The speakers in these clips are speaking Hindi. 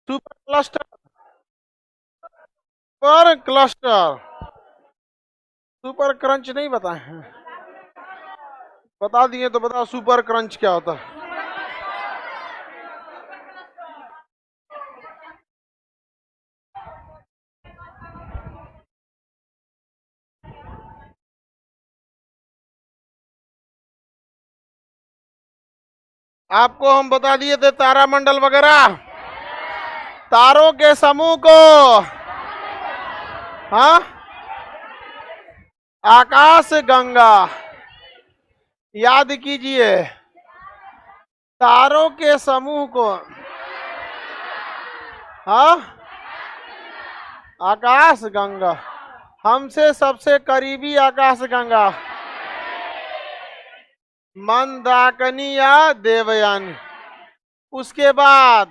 Super cluster, super cluster, super crunch नहीं बताए हैं? बता दिए तो बताओ सुपर क्रंच क्या होता है? आपको हम बता दिए थे तारामंडल वगैरह, तारों के समूह को, हाँ, आकाश गंगा याद कीजिए। तारों के समूह को, हाँ, आकाश गंगा, हमसे सबसे करीबी आकाश गंगा मंदाकिनी या देवयानी। उसके बाद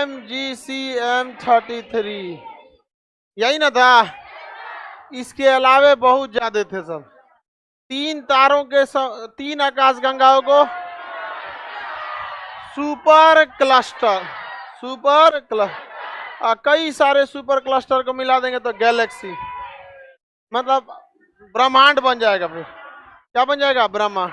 MGCM-33, यही ना था? इसके अलावे बहुत ज्यादा थे सब। तीन तारों के तीन आकाश गंगाओं को सुपर क्लस्टर, सुपर क्लस्टर, कई सारे सुपर क्लस्टर को मिला देंगे तो गैलेक्सी, मतलब ब्रह्मांड बन जाएगा। फिर क्या बन जाएगा? ब्रह्मांड।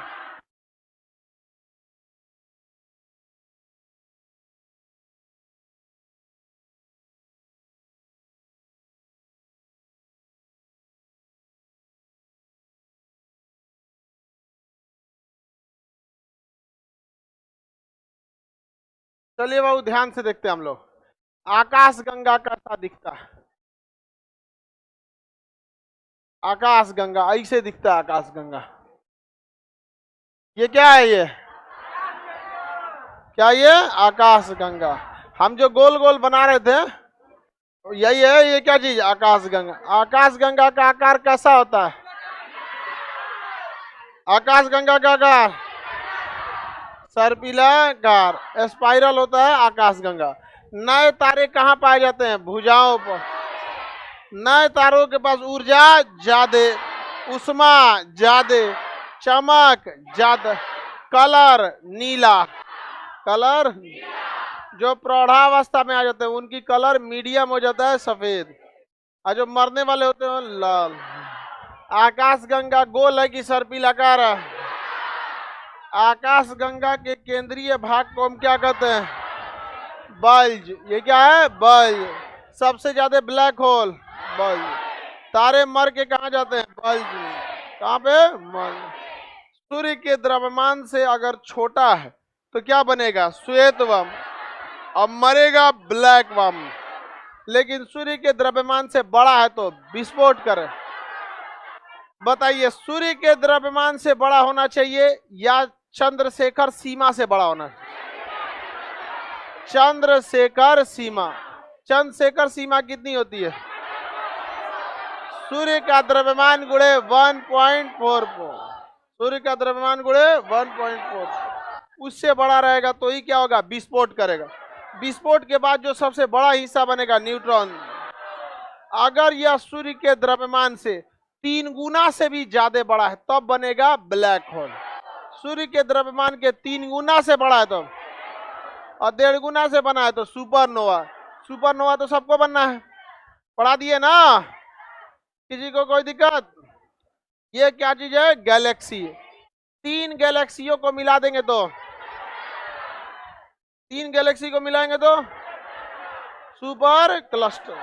चलिए बाबू ध्यान से देखते हैं हम लोग, आकाश गंगा कैसा दिखता है। आकाश गंगा ऐसे दिखता है। आकाश गंगा ये क्या है? ये क्या? ये आकाश गंगा। हम जो गोल गोल बना रहे थे यही है। ये क्या चीज? आकाश गंगा। आकाश गंगा का आकार कैसा होता है? आकाश गंगा का आकार सर्पिलाकार, स्पाइरल होता है आकाश गंगा। नए तारे कहाँ पाए जाते हैं? भुजाओं पर। नए तारों के पास ऊर्जा ज्यादा, उष्मा ज्यादा, चमक ज्यादा, कलर नीला, कलर जो प्रौढ़ावस्था में आ जाते हैं उनकी कलर मीडियम हो जाता है सफेद, और जो मरने वाले होते हैं लाल। आकाश गंगा गोल है कि सर्पिलाकार है? आकाश गंगा के केंद्रीय भाग को हम क्या कहते हैं? बल्ज। ये क्या है? बल्ज। सबसे ज्यादा ब्लैक होल बल्ज। तारे मर के कहा जाते हैं? बल्ज। कहाँ पे? सूर्य के द्रव्यमान से अगर छोटा है तो क्या बनेगा? श्वेत वम, और मरेगा ब्लैक वम। लेकिन सूर्य के द्रव्यमान से बड़ा है तो विस्फोट करे। बताइए, सूर्य के द्रव्यमान से बड़ा होना चाहिए या चंद्रशेखर सीमा से बड़ा होना चाहिए? चंद्रशेखर सीमा। चंद्रशेखर सीमा कितनी होती है? सूर्य का द्रव्यमान गुणे 1.44। सूर्य का द्रव्यमान गुणे 1.4। उससे बड़ा रहेगा तो ही क्या होगा? विस्फोट करेगा। विस्फोट के बाद जो सबसे बड़ा हिस्सा बनेगा न्यूट्रॉन। अगर यह सूर्य के द्रव्यमान से 3 गुना से भी ज्यादा बड़ा है तब बनेगा ब्लैक होल। सूर्य के द्रव्यमान के 3 गुना से बड़ा है तो, और 1.5 गुना से बना है तो सुपरनोवा। सुपरनोवा तो सबको बनना है, पढ़ा दिए ना? किसी को कोई दिक्कत? ये क्या चीज है? गैलेक्सी। 3 गैलेक्सियों को मिला देंगे तो, 3 गैलेक्सी को मिलाएंगे तो सुपर क्लस्टर,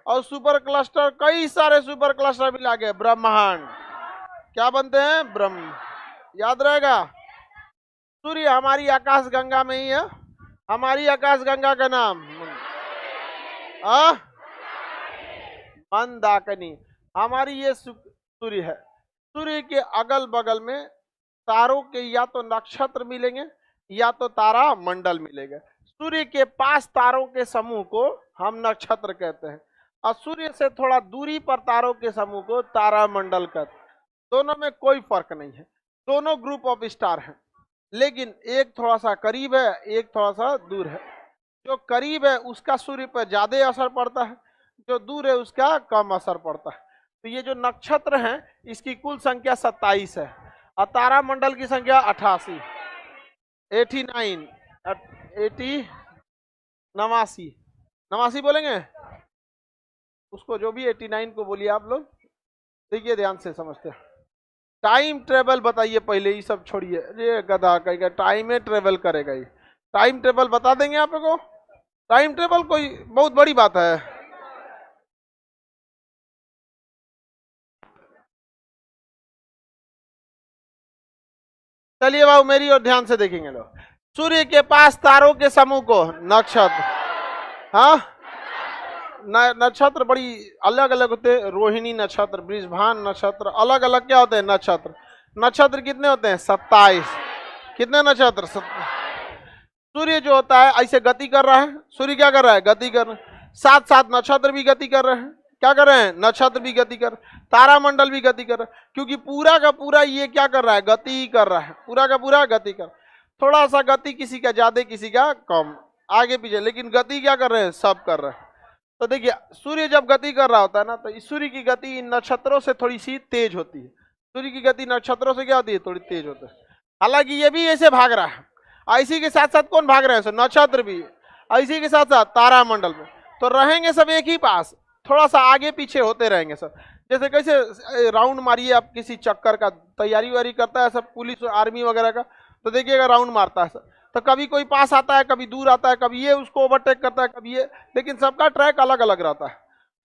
और सुपर क्लस्टर कई सारे सुपर क्लस्टर मिला के ब्रह्मांड क्या बनते हैं? ब्रह्म। याद रहेगा? सूर्य हमारी आकाश गंगा में ही है। हमारी आकाश गंगा का नाम मंदाकिनी। हमारी ये सूर्य है। सूर्य के अगल बगल में तारों के या तो नक्षत्र मिलेंगे या तो तारा मंडल मिलेगा। सूर्य के पास तारों के समूह को हम नक्षत्र कहते हैं, और सूर्य से थोड़ा दूरी पर तारों के समूह को तारा मंडल कहते हैं। दोनों में कोई फर्क नहीं है, दोनों ग्रुप ऑफ स्टार हैं, लेकिन एक थोड़ा सा करीब है, एक थोड़ा सा दूर है। जो करीब है उसका सूर्य पर ज्यादा असर पड़ता है, जो दूर है उसका कम असर पड़ता है। तो ये जो नक्षत्र हैं इसकी कुल संख्या 27 है, और तारा मंडल की संख्या 88, 80 89 89 बोलेंगे उसको, जो भी 89 को बोलिए आप लोग। देखिए ध्यान से समझते हैं। टाइम ट्रेवल बताइए पहले, ये सब छोड़िए, ये गधा कहेगा टाइम में ट्रेवल करेगा। ये टाइम ट्रेवल बता देंगे आप लोगों को। टाइम ट्रेवल कोई बहुत बड़ी बात है। चलिए बाबू मेरी और ध्यान से देखेंगे लोग। सूर्य के पास तारों के समूह को नक्षत्र, हाँ नक्षत्र बड़ी अलग अलग होते हैं। रोहिणी नक्षत्र, वृषभान नक्षत्र, अलग अलग क्या होते हैं नक्षत्र। नक्षत्र कितने होते हैं 27। कितने नक्षत्र? सूर्य जो होता है ऐसे गति कर रहा है। सूर्य क्या कर रहा है? गति कर रहा है। साथ साथ नक्षत्र भी गति कर रहे हैं। क्या कर रहे हैं? नक्षत्र भी गति कर, तारामंडल भी गति कर रहा है। क्योंकि पूरा का पूरा ये क्या कर रहा है? गति कर रहा है। पूरा का पूरा गति कर, थोड़ा सा गति किसी का ज्यादा किसी का कम, आगे पीछे, लेकिन गति क्या कर रहे हैं? सब कर रहे हैं। तो देखिए सूर्य जब गति कर रहा होता है ना, तो इस सूर्य की गति इन नक्षत्रों से थोड़ी सी तेज होती है। सूर्य की गति नक्षत्रों से क्या होती है? थोड़ी तेज होती है। हालांकि ये भी ऐसे भाग रहा है, इसी के साथ साथ कौन भाग रहे हैं? नक्षत्र भी, इसी के साथ साथ तारामंडल में। तो रहेंगे सब एक ही पास, थोड़ा सा आगे पीछे होते रहेंगे सब। जैसे कैसे राउंड मारिए आप, किसी चक्कर का तैयारी वारी करता है सब, पुलिस आर्मी वगैरह का, तो देखिएगा राउंड मारता है सब। तो कभी कोई पास आता है, कभी दूर आता है, कभी ये उसको ओवरटेक करता है, कभी ये, लेकिन सबका ट्रैक अलग अलग रहता है।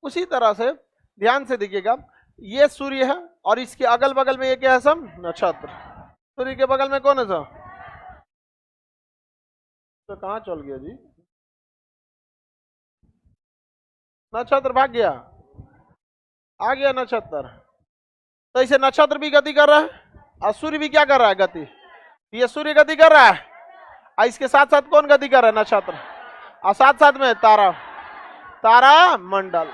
उसी तरह से ध्यान से देखिएगा, ये सूर्य है और इसके अगल बगल में ये क्या है? सब नक्षत्र। सूर्य के बगल में कौन है सब? तो कहाँ चल गया जी? नक्षत्र भाग गया, आ गया नक्षत्र। तो इसे नक्षत्र भी गति कर रहा है और सूर्य भी क्या कर रहा है? गति। ये सूर्य गति कर रहा है और इसके साथ साथ कौन गति कर रहा है? नक्षत्र। और साथ साथ में तारा मंडल।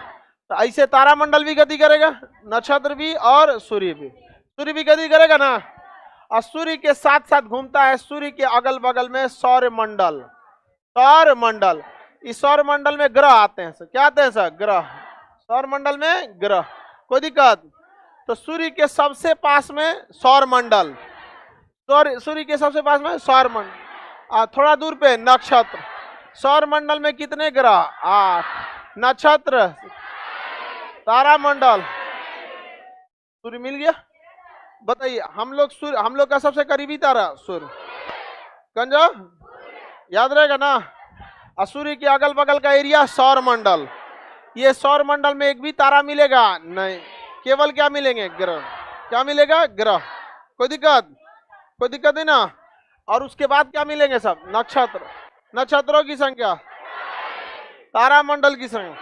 तो ऐसे तारा मंडल भी गति करेगा, नक्षत्र भी और सूर्य भी। सूर्य भी गति करेगा ना। और सूर्य के साथ साथ घूमता है सूर्य के अगल बगल में सौर मंडल। सौर मंडल, इस सौर मंडल में ग्रह आते हैं सर। क्या आते हैं सर? ग्रह। सौर मंडल में ग्रह, कोई दिक्कत? तो सूर्य के सबसे पास में सौर मंडल, सूर्य के सबसे पास में सौर मंडल, थोड़ा दूर पे नक्षत्र। सौर मंडल में कितने ग्रह? 8। नक्षत्र, तारामंडल, सूर्य मिल गया। बताइए हम लोग का सबसे करीबी तारा सूर्य, कंजो याद रहेगा ना। और सूर्य के अगल बगल का एरिया सौर मंडल। ये सौर मंडल में एक भी तारा मिलेगा नहीं, केवल क्या मिलेंगे? ग्रह। क्या मिलेगा? ग्रह। कोई दिक्कत? कोई दिक्कत नहीं ना। और उसके बाद क्या मिलेंगे? सब नक्षत्र। नक्षत्रों की संख्या, तारामंडल की संख्या,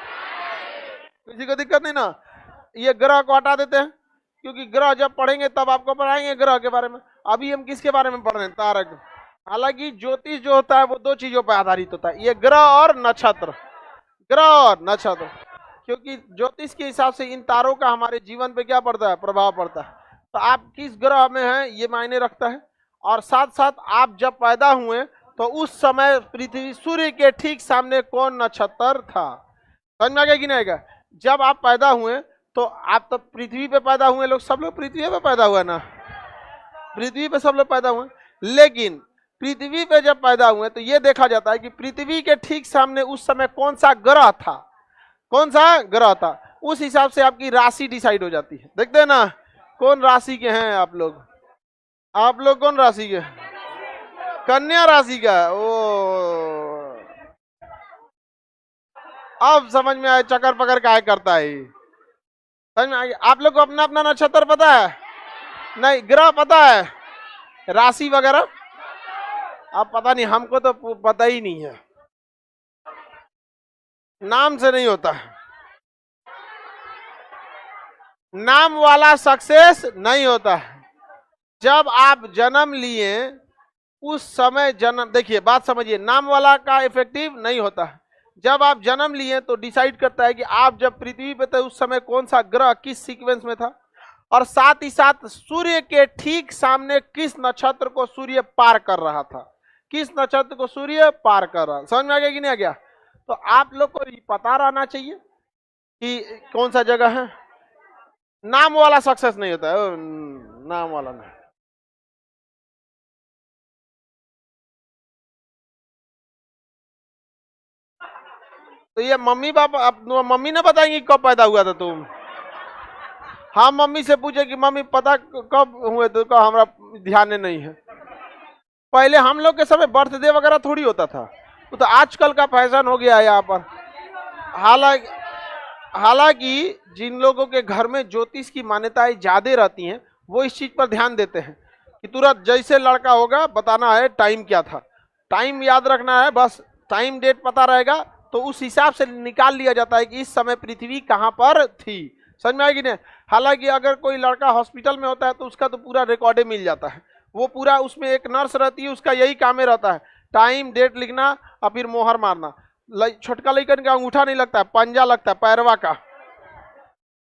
किसी को दिक्कत नहीं ना। ये ग्रह को हटा देते हैं, क्योंकि ग्रह जब पढ़ेंगे तब आपको पढ़ाएंगे ग्रह के बारे में। अभी हम किसके बारे में पढ़ रहे हैं? तारक। हालांकि ज्योतिष जो होता है वो 2 चीजों पर आधारित होता है, ये ग्रह और नक्षत्र। ग्रह और नक्षत्र, क्योंकि ज्योतिष के हिसाब से इन तारों का हमारे जीवन पे क्या पड़ता है? प्रभाव पड़ता है। तो आप किस ग्रह में हैं ये मायने रखता है। और साथ साथ आप जब पैदा हुए तो उस समय पृथ्वी, सूर्य के ठीक सामने कौन नक्षत्र था? समझ में आ गया कि नहीं आएगा? जब आप पैदा हुए तो आप तो पृथ्वी पे पैदा हुए, लोग सब लोग पृथ्वी पे पैदा हुआ ना, पृथ्वी पे सब लोग पैदा हुए। लेकिन पृथ्वी पे जब पैदा हुए तो ये देखा जाता है कि पृथ्वी के ठीक सामने उस समय कौन सा ग्रह था, कौन सा ग्रह था, उस हिसाब से आपकी राशि डिसाइड हो जाती है। देखते हैं ना कौन राशि के हैं आप लोग। आप लोग कौन राशि के? कन्या राशि का। ओ अब समझ में आया चक्कर पकड़ का करता है। समझ में आ गया? आप लोग को अपना अपना नक्षत्र पता है? नहीं, ग्रह पता है, राशि वगैरह अब पता नहीं, हमको तो पता ही नहीं है, नाम से नहीं होता है। नाम वाला सक्सेस नहीं होता है। जब आप जन्म लिए उस समय जन्म, देखिए बात समझिए, नाम वाला का इफेक्टिव नहीं होता है। जब आप जन्म लिए तो डिसाइड करता है कि आप जब पृथ्वी पे थे उस समय कौन सा ग्रह किस सीक्वेंस में था, और साथ ही साथ सूर्य के ठीक सामने किस नक्षत्र को सूर्य पार कर रहा था, किस नक्षत्र को सूर्य पार कर रहा। समझ में आ गया कि नहीं आ गया? तो आप लोग को पता रहना चाहिए कि कौन सा जगह है। नाम वाला सक्सेस नहीं होता है, नाम वाला नहीं। तो ये मम्मी पापा मम्मी ने बताएंगी कब पैदा हुआ था तुम? हाँ, मम्मी से पूछे कि मम्मी पता कब हुए तो कहा हमारा ध्यान नहीं है। पहले हम लोग के समय बर्थडे वगैरह थोड़ी होता था, वो तो आजकल का फैशन हो गया है यहाँ पर। हालांकि जिन लोगों के घर में ज्योतिष की मान्यताएं ज्यादा रहती हैं वो इस चीज पर ध्यान देते हैं कि तुरंत जैसे लड़का होगा बताना है टाइम क्या था, टाइम याद रखना है, बस टाइम डेट पता रहेगा तो उस हिसाब से निकाल लिया जाता है कि इस समय पृथ्वी कहाँ पर थी। समझ में आएगी नहीं? हालांकि अगर कोई लड़का हॉस्पिटल में होता है तो उसका तो पूरा रिकॉर्डे मिल जाता है, वो पूरा उसमें एक नर्स रहती है, उसका यही काम में रहता है टाइम डेट लिखना और फिर मोहर मारना। छोटका लड़कन का अंगूठा नहीं लगता है, पंजा लगता है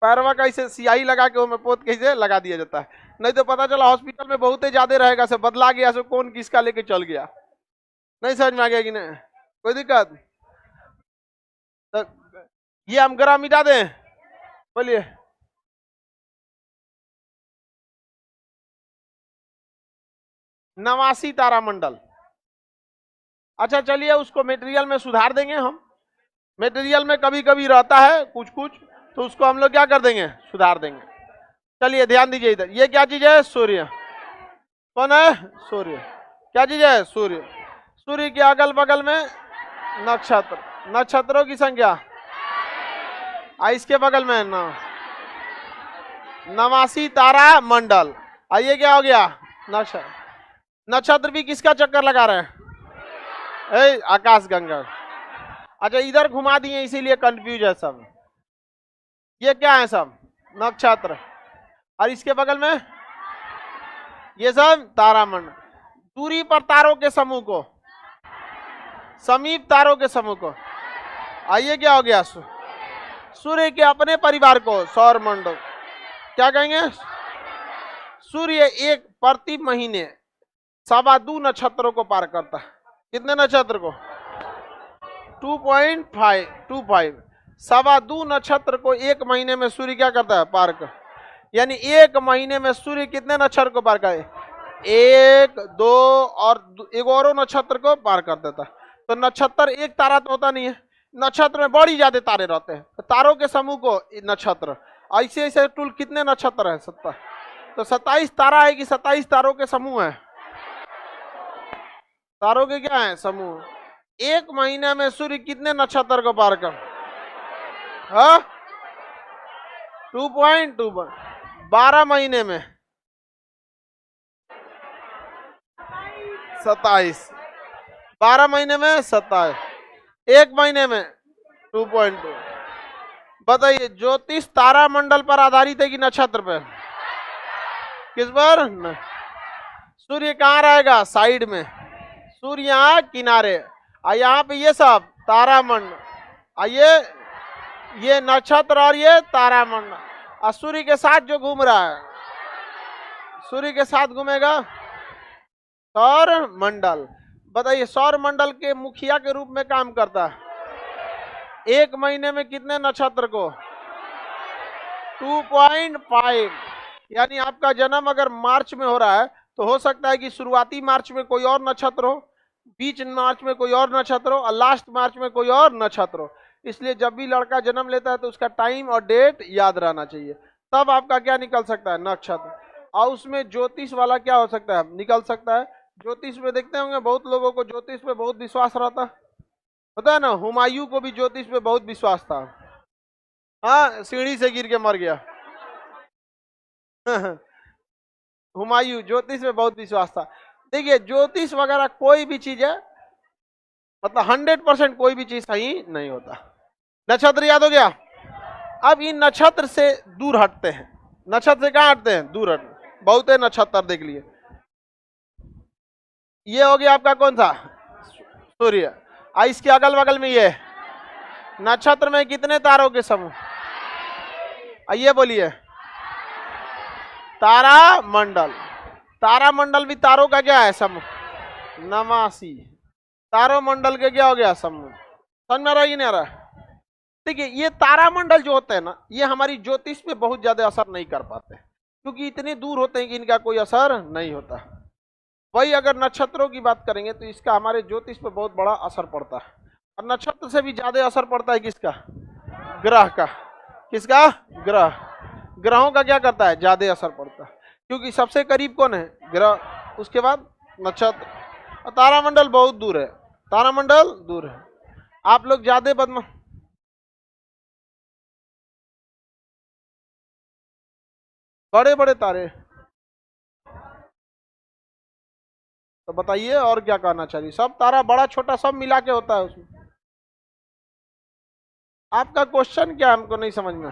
पैरवा का इसे सियाही लगा के वो पोत के इसे लगा दिया जाता है, नहीं तो पता चला हॉस्पिटल में बहुत ही ज्यादा रहेगा, से बदला गया, से कौन किसका लेके चल गया। नहीं समझ में आ गया कि नहीं? कोई दिक्कत? तो ये हम ग्राम मिटा दें, बोलिए। नवासी तारामंडल। अच्छा चलिए उसको मटेरियल में सुधार देंगे हम। मटेरियल में कभी कभी रहता है कुछ कुछ, तो उसको हम लोग क्या कर देंगे, सुधार देंगे। चलिए ध्यान दीजिए इधर, ये क्या चीज है? सूर्य। कौन है? सूर्य। क्या चीज है? सूर्य। सूर्य के अगल बगल में नक्षत्र, नक्षत्रों की संख्या, इसके बगल में नवासी तारा मंडल। आइए क्या हो गया? नक्षत्र। नक्षत्र भी किसका चक्कर लगा रहे हैं? आकाश गंगा। अच्छा इधर घुमा दिए इसीलिए कंफ्यूज है सब। ये क्या है? सब नक्षत्र। और इसके बगल में ये सब तारामंडल। दूरी पर तारों के समूह को, समीप तारों के समूह को। आइए क्या हो गया? सूर्य के अपने परिवार को सौर मंडल क्या कहेंगे? सूर्य एक प्रति महीने 2.25 नक्षत्रों को पार करता है। कितने नक्षत्र को? 2.25 2.25 नक्षत्र को एक महीने में सूर्य क्या करता है? पार कर। यानी एक महीने में सूर्य कितने नक्षत्र को पार करे? 1 2 और एक और नक्षत्र को पार कर देता है। तो नक्षत्र एक तारा तो होता नहीं है, नक्षत्र में बड़ी ज्यादा तारे रहते हैं, तो तारों के समूह को नक्षत्र। ऐसे ऐसे टूल कितने नक्षत्र है? 27। तो 27 तारा है कि 27 तारों के समूह है? तारों के क्या है? समूह। एक महीने में सूर्य कितने नक्षत्र को पार कर? 2.2। 12 महीने में 27, 12 महीने में 27, एक महीने में 2.2। बताइए ज्योतिष तारा मंडल पर आधारित है कि नक्षत्र पर? किस पर? सूर्य कहाँ रहेगा? साइड में, सूर्य यहाँ किनारे, और यहाँ पे ये सब तारामंडल, ये नक्षत्र और ये तारामंडल, और सूर्य के साथ जो घूम रहा है, सूर्य के साथ घूमेगा सौर मंडल। बताइए सौर मंडल के मुखिया के रूप में काम करता है। एक महीने में कितने नक्षत्र को? 2.5। यानी आपका जन्म अगर मार्च में हो रहा है तो हो सकता है कि शुरुआती मार्च में कोई और नक्षत्र हो, बीच मार्च में कोई और नक्षत्र हो, और लास्ट मार्च में कोई और नक्षत्र हो। इसलिए जब भी लड़का जन्म लेता है तो उसका टाइम और डेट याद रहना चाहिए, तब आपका क्या निकल सकता है? नक्षत्र। और उसमें ज्योतिष वाला क्या हो सकता है? निकल सकता है। ज्योतिष में देखते होंगे बहुत लोगों को ज्योतिष पे बहुत विश्वास रहता होता है ना। हुमायूं को भी ज्योतिष पे बहुत विश्वास था। हाँ, सीढ़ी से गिर के मर गया। हुमायूं ज्योतिष में बहुत विश्वास था। देखिए ज्योतिष वगैरह कोई भी चीज है, मतलब 100% कोई भी चीज सही नहीं होता। नक्षत्र याद हो गया। अब इन नक्षत्र से दूर हटते हैं। नक्षत्र से कहाँ हटते हैं? दूर हटते। बहुत नक्षत्र देख लिए। ये हो गया आपका कौन सा? सूर्य। इसके अगल बगल में ये नक्षत्र में कितने तारों के समूह? आइए बोलिए। तारा मंडल। तारा मंडल भी तारों का क्या है? समूह। 89 तारों मंडल के क्या हो गया? समूह। समझ में आ रहा है कि नहीं आ रहा? देखिए ये तारामंडल जो होते हैं ना, ये हमारी ज्योतिष पे बहुत ज्यादा असर नहीं कर पाते, क्योंकि इतने दूर होते हैं कि इनका कोई असर नहीं होता। वही अगर नक्षत्रों की बात करेंगे तो इसका हमारे ज्योतिष पे बहुत बड़ा असर पड़ता है। और नक्षत्र से भी ज्यादा असर पड़ता है किसका? ग्रह का। किसका? ग्रह। ग्रहों का क्या करता है? ज्यादा असर पड़ता है, क्योंकि सबसे करीब कौन है? ग्रह, उसके बाद नक्षत्र, और तारामंडल बहुत दूर है। तारामंडल दूर है। आप लोग ज्यादा बड़े बड़े तारे, तो बताइए और क्या कहना चाहिए? सब तारा बड़ा छोटा सब मिला के होता है उसमें। आपका क्वेश्चन क्या हमको नहीं समझ में?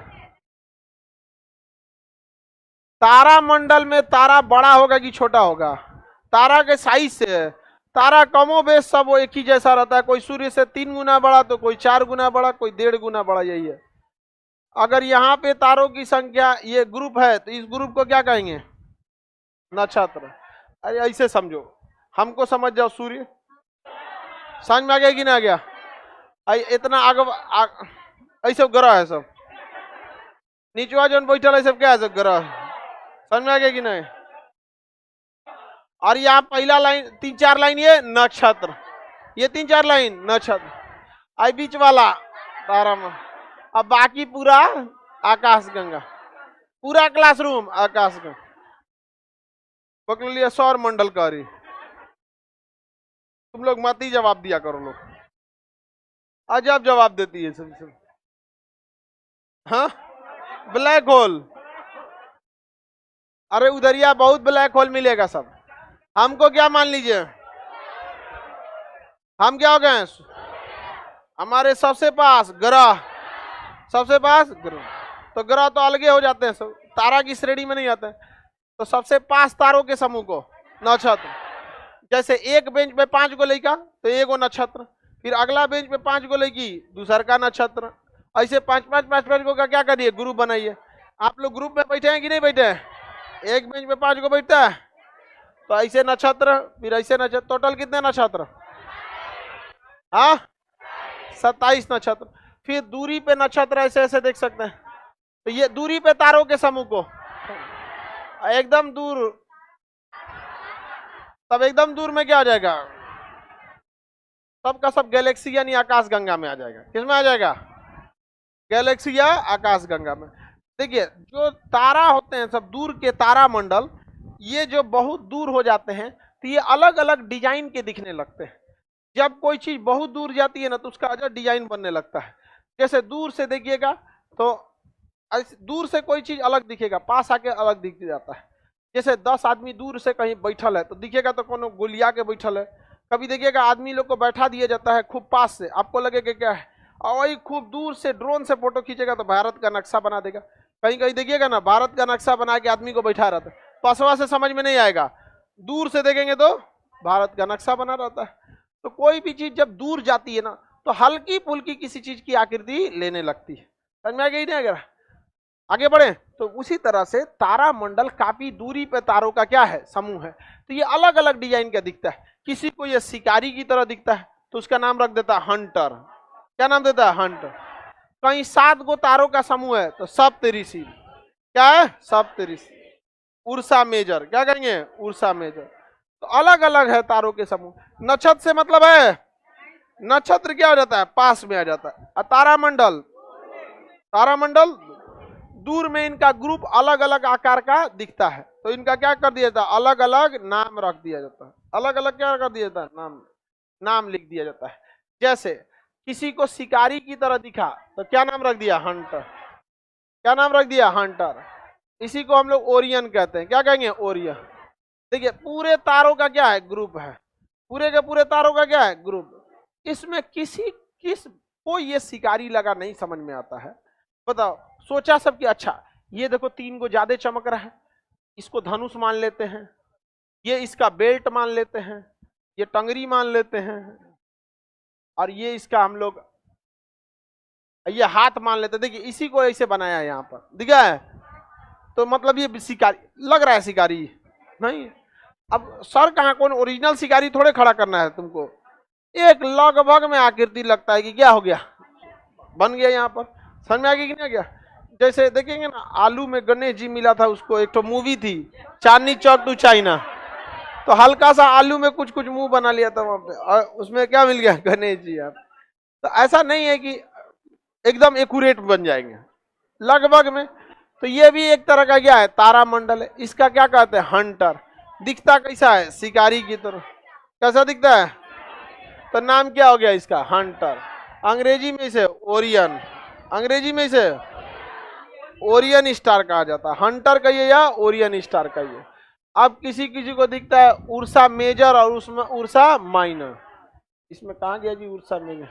तारामंडल में तारा बड़ा होगा कि छोटा होगा? तारा के साइज से तारा कमो बेश सब वो एक ही जैसा रहता है। कोई सूर्य से 3 गुना बड़ा, तो कोई 4 गुना बड़ा, कोई 1.5 गुना बड़ा, यही है। अगर यहाँ पे तारों की संख्या ये ग्रुप है, तो इस ग्रुप को क्या कहेंगे? नक्षत्र। अरे ऐसे समझो, हमको समझ जाओ, सूर्य समझ में आ गया कि ना आ गया? इतना आगे ऐसे ग्रह है सब, नीचवा जो बैठल है सब क्या है? सब ग्रह। समझ में आ गया कि नहीं? और यहाँ पहला लाइन 3-4 लाइन ये नक्षत्र, ये 3-4 लाइन नक्षत्र, आई बीच वाला तारा में, अब बाकी पूरा आकाश गंगा, पूरा क्लासरूम आकाश गंगा। पकड़ लिया सौर मंडल का। रही तुम लोग मत ही जवाब दिया करो, लोग अजब जवाब देती है सब। हाँ, ब्लैक होल। अरे उधरिया बहुत ब्लैक होल मिलेगा सब। हमको क्या मान लीजिए, हम क्या हो गए? हमारे सबसे पास ग्रह, सबसे पास ग्रह, तो ग्रह तो अलगे हो जाते हैं सब, तारा की श्रेणी में नहीं आते हैं। तो सबसे पास तारों के समूह को नक्षत्र। जैसे एक बेंच पे 5 गो लड़का तो एगो नक्षत्र, फिर अगला बेंच पे 5 गो लड़की दूसर का नक्षत्र, ऐसे 5-5 गो का क्या करिए? ग्रुप बनाइए। आप लोग ग्रुप में बैठे हैं कि नहीं बैठे हैं? एक बेंच पे 5 गो बैठता है, तो ऐसे नक्षत्र, फिर ऐसे नक्षत्र, टोटल कितने नक्षत्र? हाँ, 27 नक्षत्र। फिर दूरी पे नक्षत्र ऐसे ऐसे देख सकते हैं। तो ये दूरी पे तारों के समूह को एकदम दूर, तब एकदम दूर में क्या आ जाएगा? सबका सब गैलेक्सी यानी आकाश गंगा में आ जाएगा। किसमें आ जाएगा? गैलेक्सी या आकाश गंगा में। देखिए जो तारा होते हैं सब दूर के तारा मंडल, ये जो बहुत दूर हो जाते हैं तो ये अलग अलग डिजाइन के दिखने लगते हैं। जब कोई चीज बहुत दूर जाती है ना, तो उसका अजब डिजाइन बनने लगता है। जैसे दूर से देखिएगा तो दूर से कोई चीज अलग दिखेगा, पास आके अलग दिख जाता है। जैसे 10 आदमी दूर से कहीं बैठल है तो दिखेगा तो कोनो गोलिया के बैठल है। कभी देखिएगा आदमी लोग को बैठा दिया जाता है खूब पास से, आपको लगेगा क्या है, और वही खूब दूर से ड्रोन से फोटो खींचेगा तो भारत का नक्शा बना देगा। कहीं कहीं देखिएगा ना, भारत का नक्शा बना के आदमी को बैठा रहता है, पसवा से समझ में नहीं आएगा, दूर से देखेंगे तो भारत का नक्शा बना रहता है। तो कोई भी चीज जब दूर जाती है ना, तो हल्की फुल्की किसी चीज की आकृति लेने लगती है। समझ में आ गई नहीं? अगर आगे बढ़े तो उसी तरह से तारा मंडल काफी दूरी पे तारों का क्या है? समूह है। तो ये अलग अलग डिजाइन का दिखता है। किसी को ये शिकारी की तरह दिखता है तो उसका नाम रख देता है हंटर। क्या नाम देता है? हंटर। कहीं 7 गो तारों का समूह है तो सप्तऋषि। क्या है? सप्तऋषि। उर्सा मेजर, क्या कहेंगे? Ursa Major. तो अलग अलग है तारों के समूह। नक्षत्र से मतलब है, नक्षत्र क्या हो जाता है? पास में आ जाता है। और तारामंडल, तारामंडल दूर में इनका ग्रुप अलग अलग आकार का दिखता है, तो इनका क्या कर दिया जाता है? अलग अलग नाम रख दिया जाता है। अलग अलग क्या कर दिया जाता है? नाम लिख दिया जाता है। जैसे किसी को शिकारी की तरह दिखा तो क्या नाम रख दिया? हंटर। क्या नाम रख दिया? हंटर। इसी को हम लोग ओरियन कहते हैं। क्या कहेंगे? ओरियन। देखिए पूरे तारों का क्या है? ग्रुप है। पूरे के पूरे तारों का क्या है? ग्रुप। इसमें किस को ये शिकारी लगा नहीं समझ में आता है। बताओ, सोचा सब कि अच्छा ये देखो 3 गो ज्यादा चमक रहा है, इसको धनुष मान लेते हैं, ये इसका बेल्ट मान लेते हैं, ये टंगरी मान लेते हैं, और ये इसका हम लोग ये हाथ मान लेते हैं। देखिए इसी को ऐसे बनाया है, यहाँ पर दिखा है, तो मतलब ये शिकारी लग रहा है। शिकारी नहीं। अब सर कहाँ, कौन ओरिजिनल शिकारी थोड़े खड़ा करना है तुमको, एक लगभग में आकृति लगता है कि क्या हो गया, बन गया यहाँ पर। समझ में आ गया कि नहीं आ गया? जैसे देखेंगे ना, आलू में गणेश जी मिला था उसको, एक तो मूवी थी चांदनी चौक टू चाइना, तो हल्का सा आलू में कुछ कुछ मुंह बना लिया था वहां पे, और उसमें क्या मिल गया? गणेश जी। आप तो ऐसा नहीं है कि एकदम एक्यूरेट बन जाएंगे, लगभग में। तो ये भी एक तरह का क्या है, तारामंडल है। इसका क्या कहते हैं, हंटर। दिखता कैसा है, शिकारी की तरह। कैसा दिखता है, तो नाम क्या हो गया इसका, हंटर। अंग्रेजी में इसे ओरियन, अंग्रेजी में इसे ओरियन स्टार कहा जाता है। हंटर कहिए या ओरियन स्टार कहिए। अब किसी किसी को दिखता है उर्सा मेजर और उसमें उर्सा माइनर। इसमें कहा गया जी उर्सा मेजर,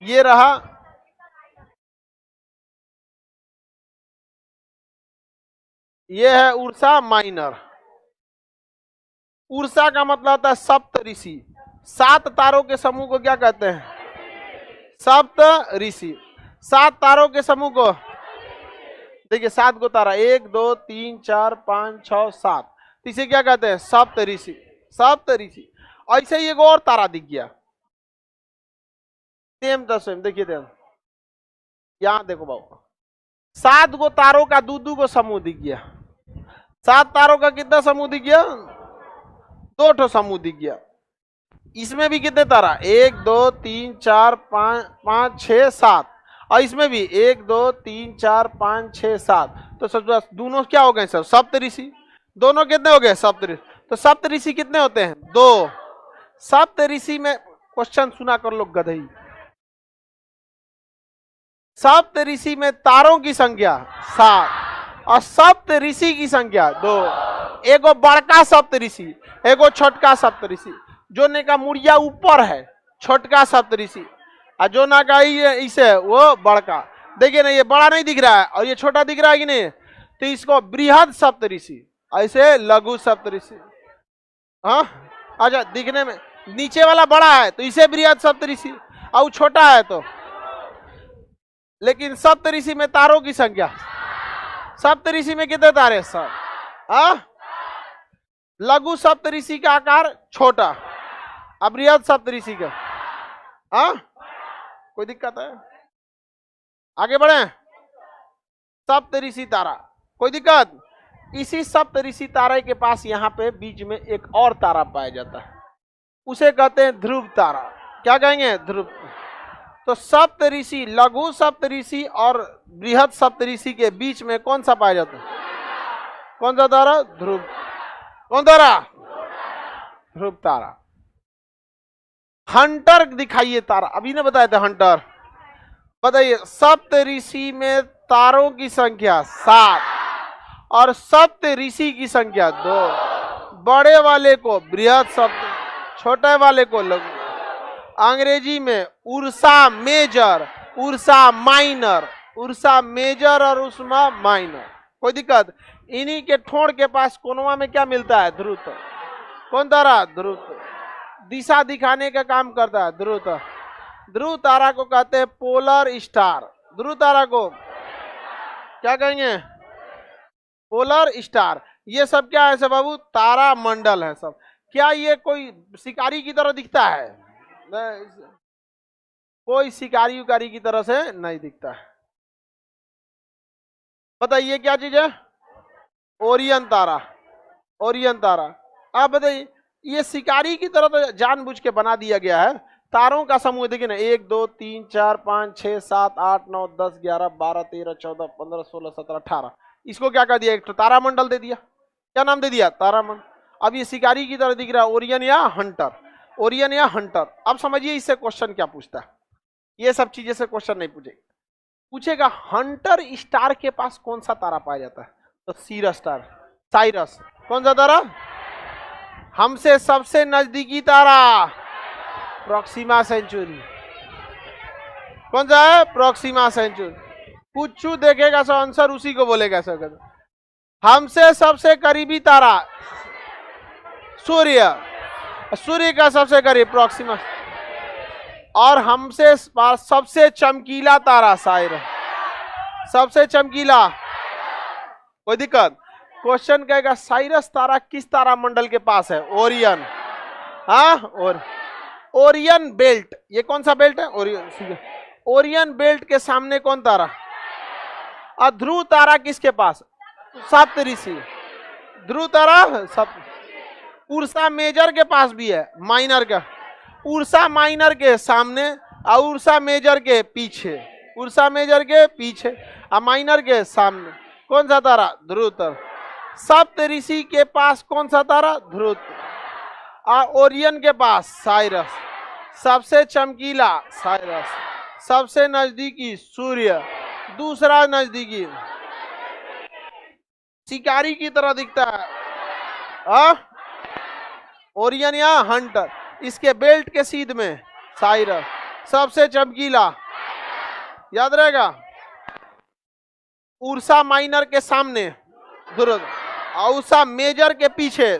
ये रहा। ये है उर्सा माइनर। उर्सा का मतलब होता है सप्त ऋषि। 7 तारों के समूह को क्या कहते हैं, सप्त ऋषि। 7 तारों के समूह को देखिए, 7 को तारा, 1 2 3 4 5 6 7, इसे क्या कहते हैं, सप्त ऋषि। सप्त ऋषि। ऐसे ही एक और तारा दिख गया, सेम तो सेम। देखिए यहां देखो बाबू, 7 गो तारों का 2 गो समूह दिख गया। 7 तारों का कितना समूह दिख गया, 2 ठो समूह दिख गया। इसमें भी कितने तारा, 1 2 3 4 5 6 7, और इसमें भी 1 2 3 4 5 6 7। तो सब दोनों क्या हो गए सर, सप्तऋषि। दोनों कितने हो गए, सप्तऋषि। तो सप्तऋषि कितने होते हैं, 2। सप्तऋषि में क्वेश्चन सुना कर लो गधई। सप्तऋषि में तारों की संख्या 7 और सप्तऋषि की संख्या 2। एगो बड़का सप्तऋषि, एगो छोटका सप्तऋषि। जो ने का मुड़िया ऊपर है छोटका सप्तऋषि, और जो ना का इसे वो बड़का। देखिए ना, ये बड़ा नहीं दिख रहा है और ये छोटा दिख रहा है कि नहीं, तो इसको बृहद सप्तऋषि, ऐसे लघु सप्तऋषि। हाँ अच्छा, दिखने में नीचे वाला बड़ा है तो इसे बृहद सप्तऋषि, और छोटा है तो। लेकिन सप्तऋषि में तारों की संख्या, सप्तऋषि में कितने तारे, सब। लघु सप्तऋषि का आकार छोटा, अब बृहद सप्तऋषि का। कोई दिक्कत है, आगे बढ़े। सप्तऋषि तारा, कोई दिक्कत। इसी सप्तऋषि तारे के पास यहाँ पे बीच में एक और तारा पाया जाता है, उसे कहते हैं ध्रुव तारा। क्या कहेंगे, ध्रुव। तो सप्तऋषि, लघु सप्तऋषि और बृहद सप्तऋषि के बीच में कौन सा पाया जाता है, कौन सा तारा, ध्रुव। कौन तारा, ध्रुव तारा। हंटर दिखाइए तारा, अभी ने बताया था हंटर। बताइए, सप्तऋषि में तारों की संख्या 7 और सप्तऋषि की संख्या 2। बड़े वाले को बृहद सप्त, छोटे वाले को लघु। अंग्रेजी में Ursa Major, Ursa Minor. Ursa Major और उर्सा माइनर, कोई दिक्कत। इन्हीं के ठोड़ के पास कोनवा में क्या मिलता है, ध्रुव। कौन तारा, ध्रुव। दिशा दिखाने का काम करता है ध्रुव। ध्रुव तारा को कहते हैं पोलर स्टार। ध्रुव तारा को क्या कहेंगे, पोलर स्टार। ये सब क्या है सब बाबू, तारा मंडल है सब। क्या ये कोई शिकारी की तरह दिखता है, कोई शिकारी उकारी की तरह से नहीं दिखता है। बताइए क्या चीज है, ओरियन तारा। ओरियन तारा। आप बताइए, ये शिकारी की तरह तो जानबूझ के बना दिया गया है। तारों का समूह देखिए ना, 1 2 3 4 5 6 7 8 9 10 11 12 13 14 15 16 17 18। इसको क्या कर दिया, एक तारामंडल दे दिया। क्या नाम दे दिया, तारामंडल। अब ये शिकारी की तरह दिख रहा है, ओरियन या हंटर। ओरियन या हंटर। अब समझिए इससे क्वेश्चन क्या पूछता है, ये सब चीजें से क्वेश्चन नहीं पूछेगा। पूछेगा हंटर स्टार के पास कौन सा तारा पाया जाता है, तो सीरस स्टार, साइरस। कौन सा तारा, हमसे सबसे नजदीकी तारा, प्रोक्सिमा सेंचुरी। कौन सा है, प्रोक्सिमा सेंचुरी। कुछ देखेगा सो आंसर उसी को बोलेगा सर। हमसे सबसे करीबी तारा सूर्य, सूर्य का सबसे करीब प्रोक्सिमा। और हमसे सबसे चमकीला तारा साइरस, सबसे चमकीला। कोई दिक्कत। क्वेश्चन कहेगा साइरस तारा किस तारा मंडल के पास है, ओरियन। हाँ, और ओरियन बेल्ट। ये कौन सा बेल्ट है, ओरियन। ओरियन बेल्ट के सामने कौन तारा, और ध्रुव तारा किसके पास, सप्तऋषि। ध्रुव तारा सप्त। उर्सा मेजर के पास भी है, माइनर का। उर्सा माइनर के सामने और उर्सा मेजर के पीछे, उर्सा मेजर के पीछे और माइनर के सामने। कौन सा तारा? ध्रुव तारा। सप्तऋषि के पास कौन सा तारा? ध्रुव। ओरियन के पास साइरस। सबसे चमकीला साइरस, सबसे नजदीकी सूर्य, दूसरा नजदीकी शिकारी की तरह दिखता है ओरियन या हंटर। इसके बेल्ट के सीध में साइरस, सबसे चमकीला, याद रहेगा। उर्सा माइनर के सामने ध्रुव, उर्सा मेजर के पीछे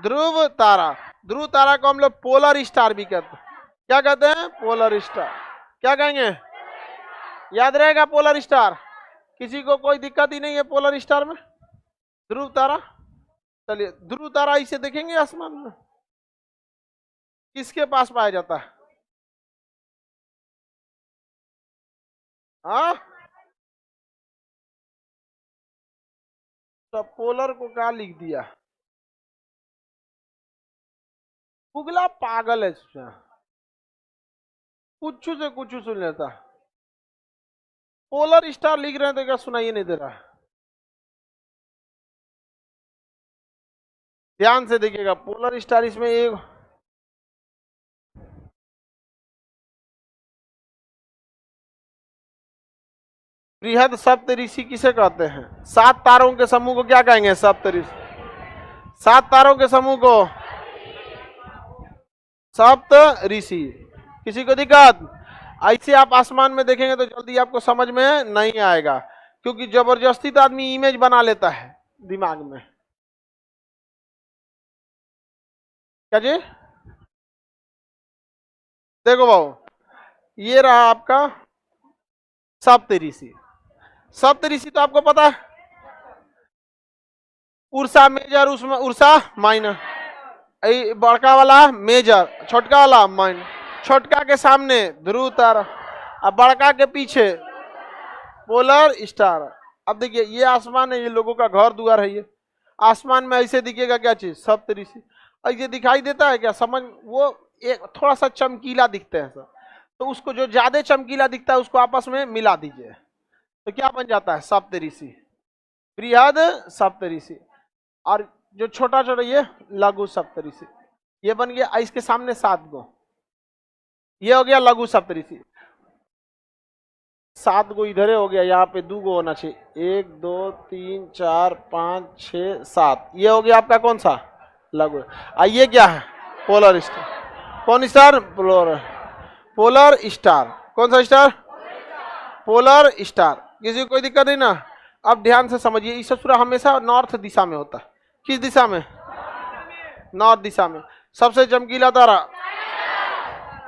ध्रुव तारा। ध्रुव तारा को हम लोग पोलर स्टार भी कहते हैं। क्या कहते हैं? Polar star. क्या कहेंगे? याद रहेगा पोलर स्टार। किसी को कोई दिक्कत ही नहीं है पोलर स्टार में? ध्रुव तारा। चलिए ध्रुव तारा इसे देखेंगे आसमान में, किसके पास पाया जाता है? हाँ, तो पोलर को क्या लिख दिया? उगला पागल है, कुछ से कुछ सुन लेता। पोलर स्टार लिख रहे हैं तो क्या सुनाई नहीं दे रहा? ध्यान से देखिएगा, पोलर स्टार इसमें एक बृहद सप्तऋषि किसे कहते हैं? 7 तारों के समूह को क्या कहेंगे? सप्तऋषि। 7 तारों के समूह को सप्तऋषि। किसी को दिक्कत? ऐसे आप आसमान में देखेंगे तो जल्दी आपको समझ में नहीं आएगा, क्योंकि जबरदस्ती तो आदमी इमेज बना लेता है दिमाग में। क्या जी? देखो बाबू, ये रहा आपका सप्तऋषि। सप्तऋषि तो आपको पता है, उर्सा मेजर, उसमें उर्सा माइनर, बड़का वाला मेजर, छोटका वाला माइनर, छोटका के सामने ध्रुव तारा और बड़का के पीछे पोलर स्टार। अब देखिए ये आसमान है, ये लोगों का घर द्वार है। ये आसमान में ऐसे दिखेगा क्या चीज? सप्तऋषि। ऐसे दिखाई देता है क्या? समझ, वो एक थोड़ा सा चमकीला दिखते हैं सर, तो उसको जो ज्यादा चमकीला दिखता है उसको आपस में मिला दीजिए तो क्या बन जाता है? सप्तऋषि, बृहद सप्तऋषि। और जो छोटा छोटा ये लघु सप्तऋषि, ये बन गया। इसके सामने 7 गो, ये हो गया लघु सप्तऋषि। 7 गो इधर हो गया, यहाँ पे 2 गो होना चाहिए। 1 2 3 4 5 6 7, ये हो गया आपका कौन सा? लघु। ये क्या है? Polar star. कौन स्टार? Polar star. कौन सा स्टार? Polar star. किसी को कोई दिक्कत नहीं ना? अब ध्यान से समझिए, ये सूर्य हमेशा नॉर्थ दिशा में होता है। किस दिशा में? नॉर्थ दिशा में। सबसे चमकीला तारा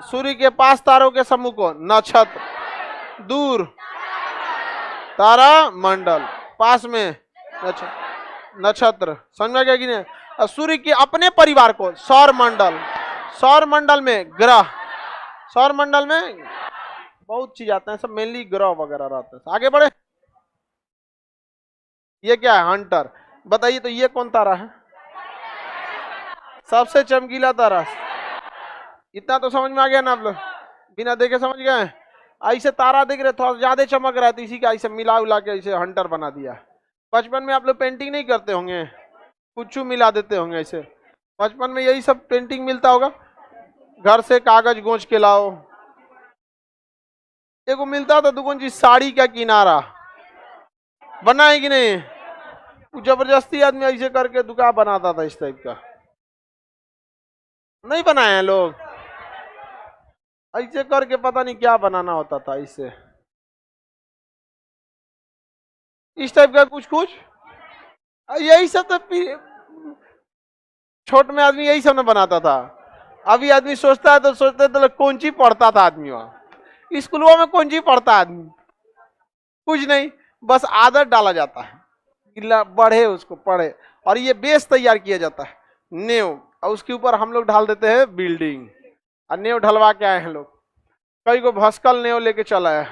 सूर्य के पास तारों के समूह को नक्षत्र, दूर तारा मंडल, पास में नक्षत्र। समझ में गया कि नहीं? और सूर्य के अपने परिवार को सौर मंडल, सौर मंडल में ग्रह, सौर मंडल में बहुत चीज आते हैं, सब मेनली ग्रह वगैरह रहते हैं। आगे बढ़े। ये क्या है? हंटर। बताइए तो ये कौन तारा है? सबसे चमकीला तारा। इतना तो समझ में आ गया ना आप लोग? बिना देखे समझ गए? ऐसे तारा देख रहे थोड़ा ज्यादा चमक रहा है तो इसी का ऐसे मिला उला के ऐसे हंटर बना दिया। बचपन में आप लोग पेंटिंग नहीं करते होंगे, कुछ मिला देते होंगे ऐसे। बचपन में यही सब पेंटिंग मिलता होगा, घर से कागज गोंच के लाओ। एगो मिलता था दुकान जी, साड़ी का किनारा बना है कि नहीं? जबरदस्ती आदमी ऐसे करके दुकान बनाता था इस टाइप का। नहीं बनाए हैं लोग? ऐसे करके पता नहीं क्या बनाना होता था इससे, इस टाइप का कुछ कुछ। यही सब तो छोट में आदमी यही सब ना बनाता था। अभी आदमी सोचता है तो सोचते तो कौन ची पढ़ता था आदमी? वहां स्कूलों में कौन ची पढ़ता आदमी? कुछ नहीं, बस आदत डाला जाता है, बढ़े उसको पढ़े, और ये बेस तैयार किया जाता है, नेव, और उसके ऊपर हम लोग ढाल देते हैं बिल्डिंग। और नेव ढलवा के आए हैं लोग, कई को भस्कल नेव लेके चला है।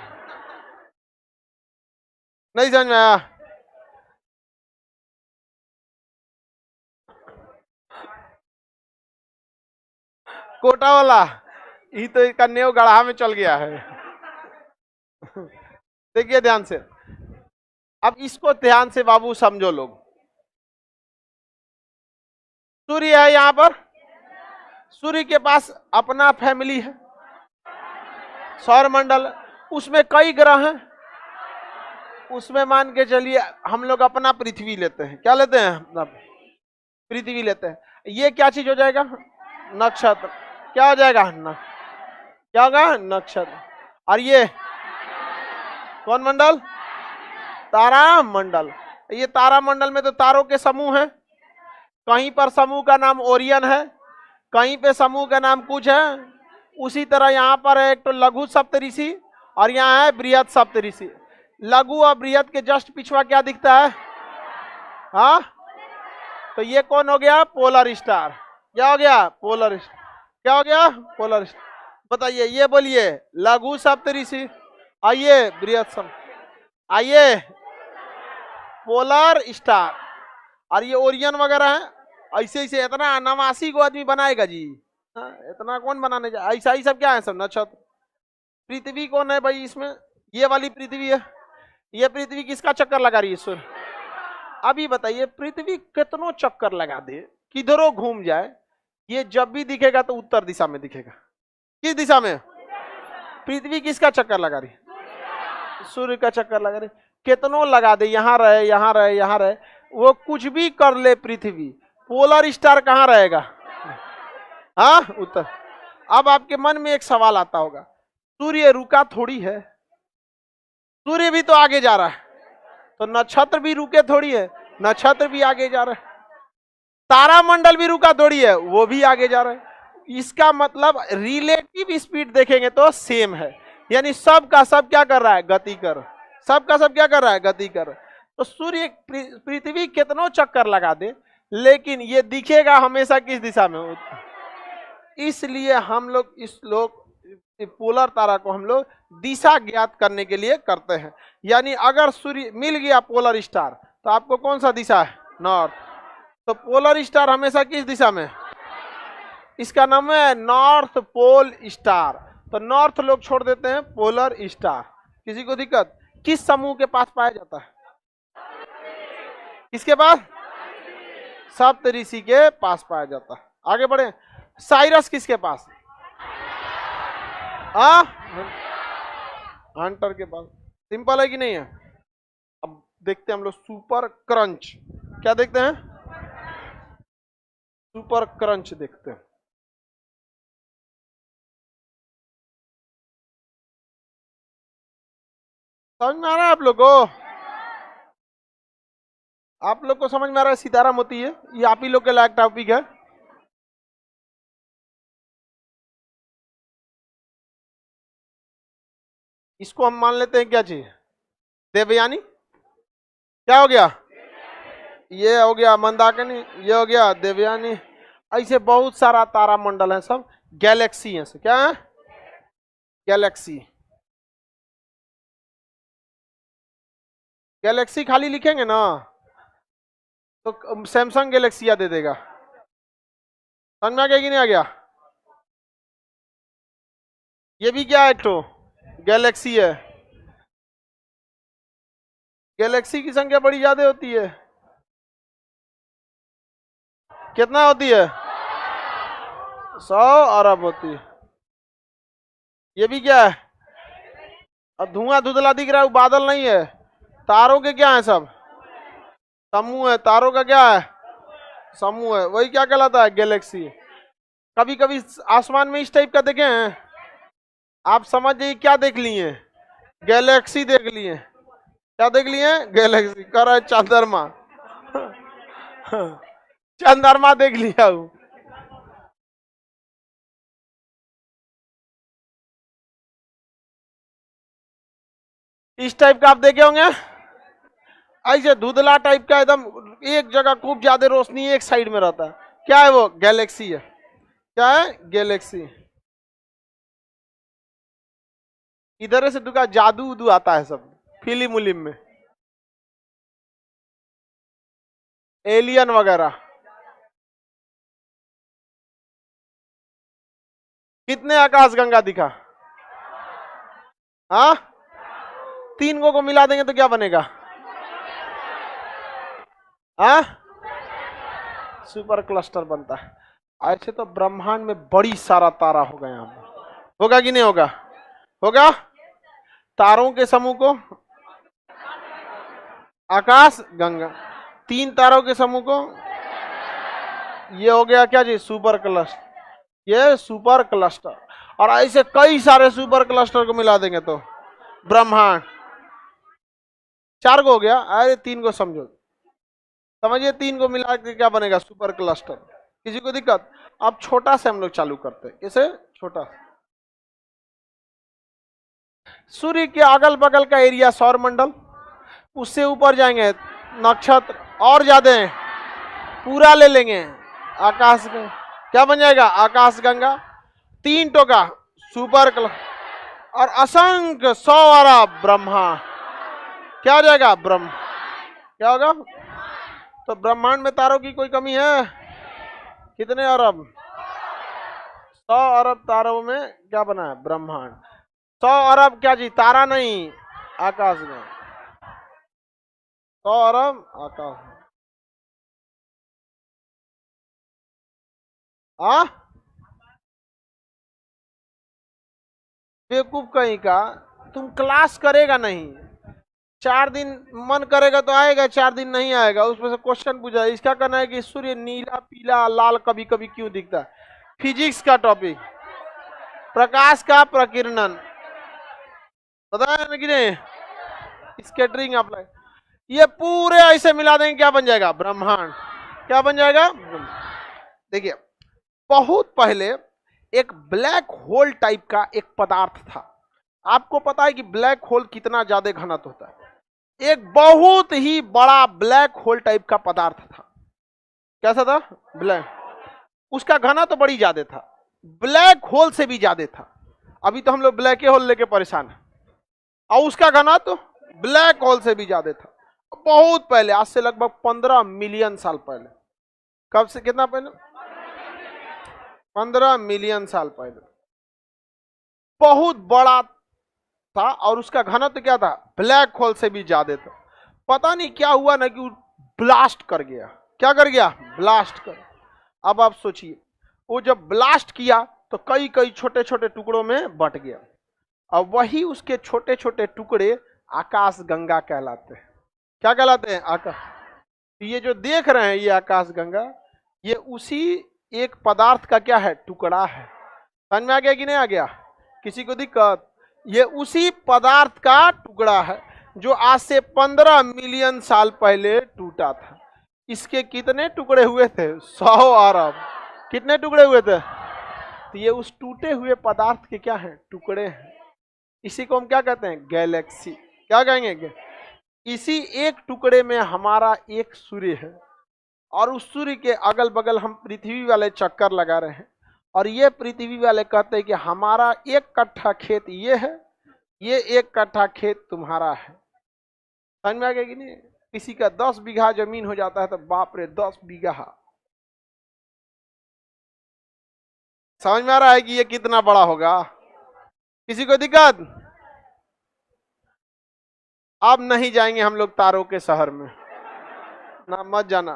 नहीं समझ में आया? कोटा वाला ये तो इसका नेव गढ़ा में चल गया है। देखिए ध्यान से, अब इसको ध्यान से बाबू समझो लोग। सूर्य है यहां पर, सूर्य के पास अपना फैमिली है, सौर मंडल, उसमें कई ग्रह हैं। उसमें मान के चलिए हम लोग अपना पृथ्वी लेते हैं, क्या लेते हैं, अपना पृथ्वी लेते हैं। ये क्या चीज हो जाएगा, नक्षत्र। क्या हो जाएगा, क्या होगा, नक्षत्र। और ये कौन मंडल, तारा मंडल। ये तारा मंडल में तो तारों के समूह हैं, कहीं पर समूह का नाम ओरियन है, कहीं पे समूह का नाम कुछ है। उसी तरह यहाँ पर है एक तो लघु सप्तऋषि और यहाँ है बृहद सप्तऋषि। लघु और बृहद के जस्ट पिछवा क्या दिखता है, हाँ, तो ये कौन हो गया, पोलर स्टार। क्या हो गया, पोलर स्टार। क्या हो गया, पोलर स्टार। बताइए, ये बोलिए, लघु सप्तऋषि, आइए बृहद सप्तऋषि, आइए पोलर स्टार, और ये ओरियन वगैरह है। ऐसे ऐसे इतना 89 को आदमी बनाएगा जी, इतना कौन बनाने जाए। ऐसा ही सब क्या है, सब नक्षत्र। पृथ्वी कौन है भाई इसमें, ये वाली पृथ्वी है। ये पृथ्वी किसका चक्कर लगा रही है, सूर्य। अभी बताइए, पृथ्वी कितनों चक्कर लगा दे, किधरों घूम जाए, ये जब भी दिखेगा तो उत्तर दिशा में दिखेगा। किस दिशा में, पृथ्वी किसका चक्कर लगा रही है, सूर्य का चक्कर लगा रही। कितनों लगा दे, यहां रहे यहां रहे यहां रहे, वो कुछ भी कर ले पृथ्वी, पोलर स्टार कहां रहेगा, हाँ, उत्तर। अब आपके मन में एक सवाल आता होगा, सूर्य रुका थोड़ी है, सूर्य भी तो आगे जा रहा है, तो नक्षत्र भी रुके थोड़ी है, नक्षत्र भी आगे जा रहा है। तारामंडल भी रुका थोड़ी है, वो भी आगे जा रहा है। इसका मतलब रिलेटिव स्पीड देखेंगे तो सेम है, यानी सब का सब क्या कर रहा है, गति कर, सब का सब क्या कर रहा है, गति कर। तो सूर्य पृथ्वी कितनों चक्कर लगा दे, लेकिन ये दिखेगा हमेशा किस दिशा में। इसलिए हम लोग पोलर तारा को हम लोग दिशा ज्ञात करने के लिए करते हैं। यानी अगर सूर्य मिल गया पोलर स्टार, तो आपको कौन सा दिशा है, नॉर्थ। तो पोलर स्टार हमेशा किस दिशा में, इसका नाम है नॉर्थ पोल स्टार। तो नॉर्थ लोग छोड़ देते हैं, पोलर स्टार। किसी को दिक्कत, किस समूह के पास पाया जाता है, किसके पास, सप्तऋषि के पास पाया जाता है। आगे बढ़े, साइरस किसके पास, हंटर के पास। सिंपल है कि नहीं है। अब देखते हैं हम लोग सुपर क्रंच, क्या देखते हैं, सुपर क्रंच देखते हैं। समझ में आ रहा है आप लोग को, आप लोग को समझ में आ रहा है, सितारा मोती है, ये आप ही लोग के लायक टॉपिक है। इसको हम मान लेते हैं क्या चीज, देवयानी। क्या हो गया, ये हो गया मंदाकिनी, ये हो गया देवयानी। ऐसे बहुत सारा तारा मंडल है, सब गैलेक्सी है। क्या है, गैलेक्सी। गैलेक्सी खाली लिखेंगे ना तो सैमसंग गैलेक्सिया दे देगा। समझ में आ गया कि नहीं आ गया। ये भी क्या है, एक तो गैलेक्सी है। गैलेक्सी की संख्या बड़ी ज्यादा होती है, कितना होती है, 100 अरब होती है। ये भी क्या है, अब धुआं धुंधला दिख रहा है, वो बादल नहीं है, तारों के क्या है, सब समूह है। तारों का क्या है, समूह है, वही क्या कहलाता है, गैलेक्सी। कभी कभी आसमान में इस टाइप का देखे हैं आप, समझ जाइए क्या देख लिए, गैलेक्सी देख लिए। क्या देख लिए, गैलेक्सी। कर रहा है चंद्रमा, चंद्रमा देख लिया हूं। इस टाइप का आप देखे होंगे, ऐसे धुंधला टाइप का, एकदम एक जगह खूब ज्यादा रोशनी एक साइड में रहता है, क्या है वो, गैलेक्सी है। क्या है, गैलेक्सी। इधर से दुका जादू उदू आता है सब फिल्म उलिम में, एलियन वगैरह। कितने आकाश गंगा दिखा? हाँ, 3 को मिला देंगे तो क्या बनेगा? हाँ, सुपर क्लस्टर बनता है। ऐसे तो ब्रह्मांड में बड़ी सारा तारा होगा यहाँ पर, होगा कि नहीं होगा? होगा। तारों के समूह को आकाश गंगा, 3 तारों के समूह को ये हो गया क्या जी? Super cluster. ये सुपर क्लस्टर, और ऐसे कई सारे सुपर क्लस्टर को मिला देंगे तो ब्रह्मांड। 4 को हो गया, अरे 3 को समझो, समझिए 3 को मिला के क्या बनेगा? Super cluster. किसी को दिक्कत? अब छोटा से हम लोग चालू करते हैं। कैसे? छोटा। सूर्य के अगल बगल का एरिया सौर मंडल, उससे ऊपर जाएंगे नक्षत्र और ज्यादा पूरा ले लेंगे आकाश गंगा। क्या बन जाएगा? आकाश गंगा। 3 टोका सुपर क्लस्टर और असंख्य 100 अरब ब्रह्मा। क्या हो जाएगा? ब्रह्म। क्या होगा? तो ब्रह्मांड में तारों की कोई कमी है? कितने अरब? 100 अरब तारों में क्या बना है? ब्रह्मांड। 100 अरब क्या जी? तारा नहीं, आकाश में 100 अरब आकाश में। बेवकूफ कहीं का, तुम क्लास करेगा नहीं। 4 दिन मन करेगा तो आएगा, 4 दिन नहीं आएगा। उसमें से क्वेश्चन पूछा, इसका कहना है कि सूर्य नीला पीला लाल कभी कभी क्यों दिखता है। फिजिक्स का टॉपिक, प्रकाश का प्रकीर्णन, पता है कि नहीं? स्कैटरिंग अप्लाई, ये पूरे ऐसे मिला देंगे, क्या बन जाएगा? ब्रह्मांड। क्या बन जाएगा? देखिए, बहुत पहले एक ब्लैक होल टाइप का एक पदार्थ था। आपको पता है कि ब्लैक होल कितना ज्यादा घनत्व होता है? एक बहुत ही बड़ा ब्लैक होल टाइप का पदार्थ था। कैसा था? ब्लैक। उसका घनत्व तो बड़ी ज्यादा था, ब्लैक होल से भी ज्यादा था। अभी तो हम लोग ब्लैक होल लेके परेशान है, और उसका घनत्व ब्लैक होल से भी ज्यादा था। बहुत पहले, आज से लगभग 15 मिलियन साल पहले। कब से? कितना पहले? 15 मिलियन साल पहले। बहुत बड़ा था, और उसका घनत्व क्या था? ब्लैक होल से भी ज्यादा था। पता नहीं क्या हुआ ना कि ब्लास्ट कर गया। क्या कर गया? ब्लास्ट कर। अब आप सोचिए, वो जब ब्लास्ट किया तो कई कई छोटे छोटे टुकड़ों में बट गया। अब वही उसके छोटे छोटे टुकड़े आकाश गंगा कहलाते हैं। क्या कहलाते हैं? आकाश। ये जो देख रहे हैं, ये आकाश गंगा, ये उसी एक पदार्थ का क्या है? टुकड़ा है। समझ में आ गया कि नहीं आ गया? किसी को दिक्कत? ये उसी पदार्थ का टुकड़ा है जो आज से 15 मिलियन साल पहले टूटा था। इसके कितने टुकड़े हुए थे? 100 अरब। कितने टुकड़े हुए थे? तो ये उस टूटे हुए पदार्थ के क्या है? टुकड़े हैं। इसी को हम क्या कहते हैं? गैलेक्सी। क्या कहेंगे? इसी एक टुकड़े में हमारा एक सूर्य है, और उस सूर्य के अगल बगल हम पृथ्वी वाले चक्कर लगा रहे हैं। और ये पृथ्वी वाले कहते हैं कि हमारा 1 कट्ठा खेत ये है, ये 1 कट्ठा खेत तुम्हारा है। समझ में आ गया कि नहीं? किसी का 10 बीघा जमीन हो जाता है तो बाप रे 10 बीघा। समझ में आ रहा है कि ये कितना बड़ा होगा? किसी को दिक्कत? अब नहीं जाएंगे हम लोग तारों के शहर में ना, मत जाना,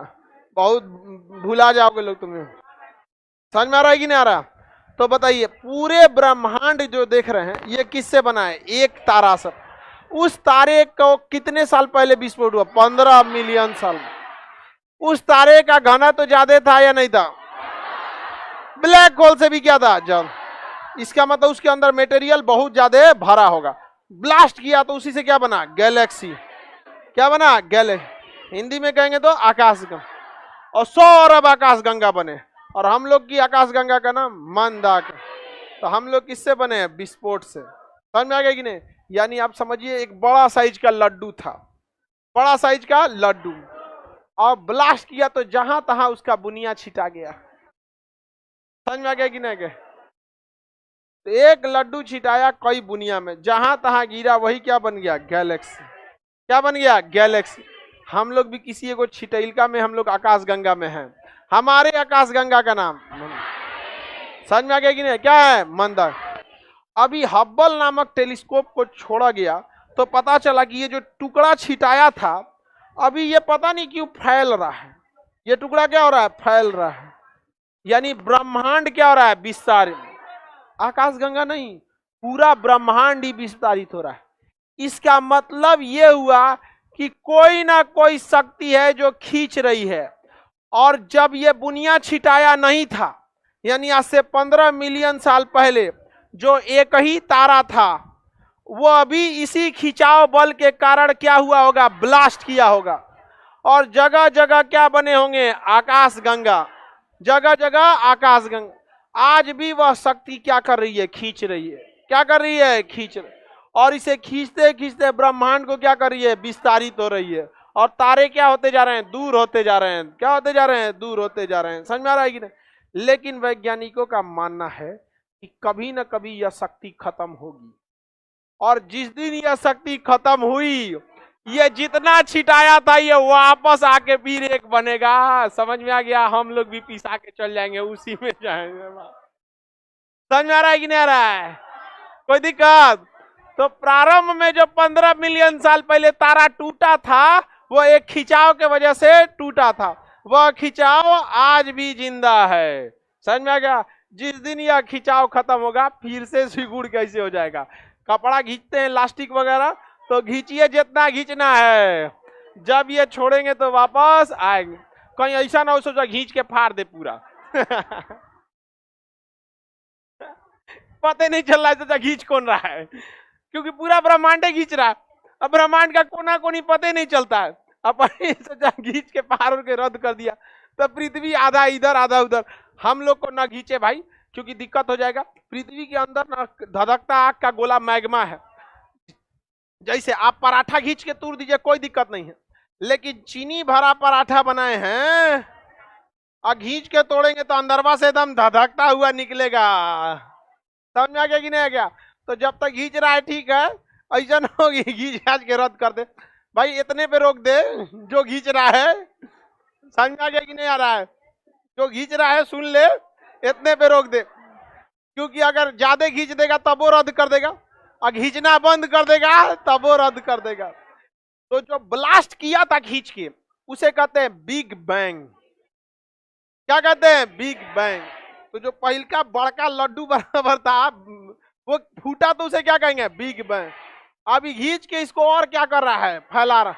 बहुत भुला जाओगे लोग तुम्हें। समझ में आ रहा है कि नहीं आ रहा? तो बताइए, पूरे ब्रह्मांड जो देख रहे हैं ये किससे बना है? एक तारा से। उस तारे को कितने साल पहले विस्फोट हुआ? 15 मिलियन साल। उस तारे का घना तो ज्यादा था या नहीं था? ब्लैक होल से भी क्या था? ज्यादा। इसका मतलब उसके अंदर मटेरियल बहुत ज्यादा भरा होगा। ब्लास्ट किया तो उसी से क्या बना? गैलेक्सी। क्या बना? गैलेक्सी। हिंदी में कहेंगे तो आकाश गंगा। और 100 अरब आकाश गंगा बने। और हम लोग की आकाश गंगा का नाम मंदाकिनी। तो हम लोग किससे बने हैं? विस्फोट से। समझ में आ गया कि नहीं? यानी आप समझिए, एक बड़ा साइज का लड्डू था, बड़ा साइज का लड्डू, और ब्लास्ट किया तो जहां तहां उसका बुनिया छिटा गया। समझ में आ गया कि नहीं गया? तो एक लड्डू छिटाया कई बुनिया में, जहां तहां गिरा वही क्या बन गया? गैलेक्सी। क्या बन गया? गैलेक्सी। हम लोग भी किसी एगो छिटैलका में हम लोग आकाश गंगा में हैं। हमारे आकाश गंगा का नाम समझ में आ गया कि नहीं? क्या है? मंदक। अभी हब्बल नामक टेलीस्कोप को छोड़ा गया तो पता चला कि ये जो टुकड़ा छिटाया था अभी ये पता नहीं क्यों फैल रहा है। ये टुकड़ा क्या हो रहा है? फैल रहा है। यानी ब्रह्मांड क्या हो रहा है? विस्तारित। आकाशगंगा नहीं, पूरा ब्रह्मांड ही विस्तारित हो रहा है। इसका मतलब ये हुआ कि कोई ना कोई शक्ति है जो खींच रही है। और जब ये बुनिया छिटाया नहीं था, यानी आज से 15 मिलियन साल पहले जो एक ही तारा था, वो अभी इसी खिंचाव बल के कारण क्या हुआ होगा? ब्लास्ट किया होगा। और जगह जगह क्या बने होंगे? आकाशगंगा। जगह जगह आकाशगंगा। आज भी वह शक्ति क्या कर रही है? खींच रही है। क्या कर रही है? खींच रही। और इसे खींचते खींचते ब्रह्मांड को क्या कर रही है? विस्तारित हो रही है। और तारे क्या होते जा रहे हैं? दूर होते जा रहे हैं। क्या होते जा रहे हैं? दूर होते जा रहे हैं। समझ में आ रहा है कि नहीं? लेकिन वैज्ञानिकों का मानना है कि कभी ना कभी यह शक्ति खत्म होगी। और जिस दिन यह शक्ति खत्म हुई, ये जितना छिटाया था ये वापस आके फिर एक बनेगा। समझ में आ गया? हम लोग भी पिसा के चल जाएंगे, उसी में जाएंगे। समझ में आ रहा है कि नहीं आ रहा है? कोई दिक्कत? तो प्रारंभ में जो 15 मिलियन साल पहले तारा टूटा था वो एक खिंचाव के वजह से टूटा था। वह खिंचाव आज भी जिंदा है। समझ में आ गया? जिस दिन यह खिंचाव खत्म होगा फिर से सिकुड़ कैसे हो जाएगा? कपड़ा खींचते हैं इलास्टिक वगैरह, तो खींचिए जितना खींचना है, जब ये छोड़ेंगे तो वापस आएंगे। कहीं ऐसा ना हो सोचा खींच के फाड़ दे पूरा। पता नहीं चल रहा है सोचा खींच कौन रहा है, क्योंकि पूरा ब्रह्मांड खींच रहा है। अब ब्रह्मांड का कोना कोनी पता नहीं चलता है। अपन सोचा खींच के पार के रद्द कर दिया तो पृथ्वी आधा इधर आधा उधर। हम लोग को ना खींचे भाई, क्योंकि दिक्कत हो जाएगा। पृथ्वी के अंदर ना धधकता आग का गोला मैग्मा है। जैसे आप पराठा खींच के तोड़ दीजिए कोई दिक्कत नहीं है, लेकिन चीनी भरा पराठा बनाए हैं और घींच के तोड़ेंगे तो अंदरवा से एकदम धधकता हुआ निकलेगा। समझ में आ गया कि नहीं आ गया? तो जब तक घींच रहा है ठीक है, ऐसा ना होगी घींच घाच के रद्द कर दे। भाई इतने पे रोक दे जो घींच रहा है। समझ में आ गया कि नहीं आ रहा है? जो घींच रहा है सुन ले, इतने पे रोक दे, क्योंकि अगर ज्यादा खींच देगा तब वो रद्द कर देगा, और खींचना बंद कर देगा तब वो रद्द कर देगा। तो जो ब्लास्ट किया था खींच के, उसे कहते हैं बिग बैंग। क्या कहते हैं? Big bang. तो जो पहलका बड़का लड्डू बराबर था वो फूटा तो उसे क्या कहेंगे? Big bang. अभी खींच के इसको और क्या कर रहा है? फैला रहा।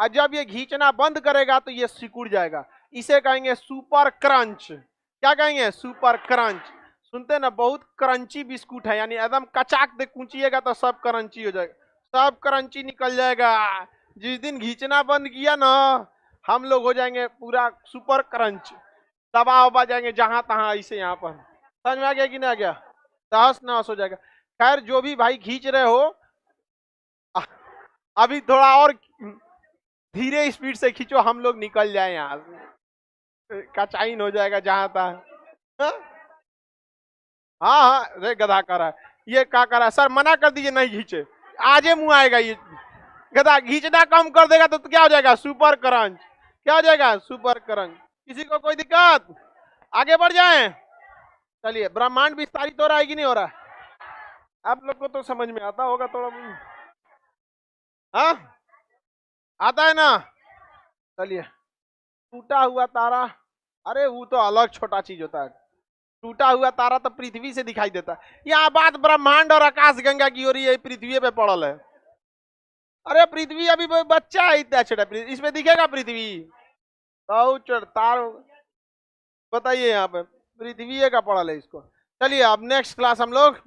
और जब ये खींचना बंद करेगा तो ये सिकुड़ जाएगा। इसे कहेंगे सुपर क्रंच। क्या कहेंगे? Super crunch. सुनते ना, बहुत क्रंची बिस्कुट है, यानी एकदम कचाक दे कूचिएगा तो सब क्रंची हो जाएगा, सब क्रंची निकल जाएगा। जिस दिन खींचना बंद किया ना, हम लोग हो जाएंगे पूरा सुपर क्रंच, दबा उबा जाएंगे जहां तहां ऐसे यहाँ पर। समझ में आ गया कि नहीं आ गया? तहस नहस हो जाएगा। खैर जो भी भाई खींच रहे हो, अभी थोड़ा और धीरे स्पीड से खींचो, हम लोग निकल जाए यहाँ से, कचाइन हो जाएगा जहां तहां। हाँ हाँ, रे गधा कर रहा है, ये क्या कर रहा है? सर मना कर दीजिए नहीं खींचे, आजे मुंह आएगा ये गधा। खींचना कम कर देगा तो क्या हो जाएगा? Super crunch. क्या हो जाएगा? Super crunch. किसी को कोई दिक्कत? आगे बढ़ जाएं। चलिए, ब्रह्मांड विस्तारित हो रहा है कि नहीं हो रहा है? आप लोग को तो समझ में आता होगा थोड़ा। हाँ आता है ना? चलिए, टूटा हुआ तारा, अरे वो तो अलग छोटा चीज होता है। टूटा हुआ तारा तो पृथ्वी से दिखाई देता है। यहाँ बात ब्रह्मांड और आकाश गंगा की हो रही है, पृथ्वी पे पड़ल है। अरे पृथ्वी अभी बच्चा है, इतना छोटा, इसमें दिखेगा पृथ्वी? बहुत तार। बताइए, यहाँ पे पृथ्वी का पड़ल है इसको। चलिए अब नेक्स्ट क्लास हम लोग